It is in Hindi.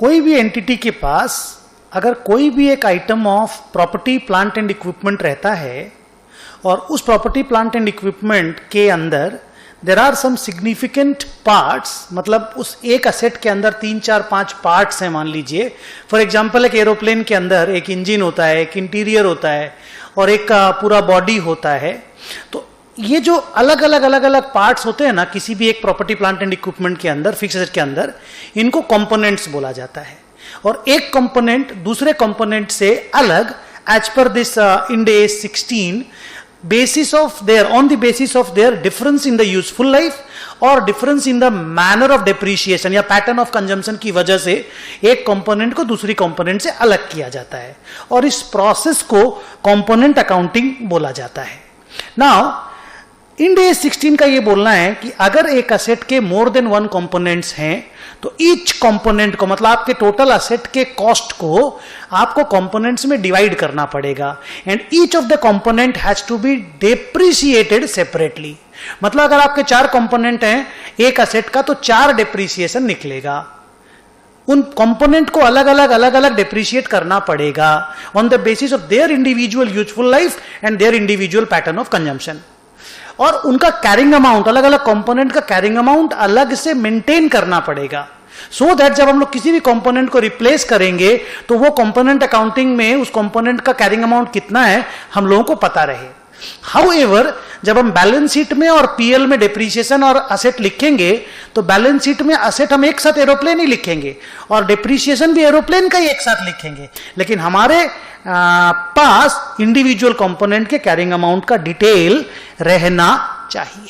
कोई भी एंटिटी के पास अगर कोई भी एक item of property plant and equipment रहता है और उस प्रॉपर्टी प्लांट एंड इक्विपमेंट के अंदर there are some significant parts, मतलब उस एक असेट के अंदर 3, 4, 5 पार्ट्स हैं मान लीजिए। फॉर एग्जांपल एक एरोप्लेन के अंदर एक इंजन होता है, एक इंटीरियर होता है और एक पूरा बॉडी होता है। तो ये जो अलग अलग पार्ट्स होते हैं ना किसी भी एक प्रॉपर्टी प्लांट एंड इक्विपमेंट के अंदर, फिक्स एसेट के अंदर, इनको कंपोनेंट्स बोला जाता है। और एक कंपोनेंट दूसरे कंपोनेंट से अलग एज पर this Ind AS 16 on the basis of their difference in the useful life और difference in the manner of depreciation या pattern of consumption की वजह से एक कंपोनेंट को दूसरी कंपोनेंट से अलग किया जाता है और इस प्रोसेस को कंपोनेंट अकाउंटिंग बोला जाता है। नाउ इंड AS 16 का ये बोलना है कि अगर एक असेट के मोर देन वन कंपोनेंट्स हैं तो ईच कंपोनेंट को, मतलब आपके टोटल असेट के कॉस्ट को आपको कंपोनेंट्स में डिवाइड करना पड़ेगा and each of the component has to be depreciated separately. मतलब अगर आपके 4 कंपोनेंट हैं एक असेट का तो 4 डेप्रिसिएशन निकलेगा। उन कंपोनेंट को अलग अलग डेप्रिशिएट करना पड़ेगा on the basis of their individual useful life and their individual pattern of consumption. और उनका कैरिंग अमाउंट, अलग अलग कंपोनेंट का कैरिंग अमाउंट अलग से मेंटेन करना पड़ेगा सो दैट जब हम लोग किसी भी कंपोनेंट को रिप्लेस करेंगे तो वो कंपोनेंट अकाउंटिंग में उस कंपोनेंट का कैरिंग अमाउंट कितना है हम लोगों को पता रहे। हाउएवर जब हम बैलेंस शीट में और पीएल में डेप्रिसिएशन और असेट लिखेंगे तो बैलेंस शीट में असेट हम एक साथ एरोप्लेन ही लिखेंगे और डेप्रिसिएशन भी एरोप्लेन का ही एक साथ लिखेंगे, लेकिन हमारे पास इंडिविजुअल कंपोनेंट के कैरिंग अमाउंट का डिटेल रहना चाहिए।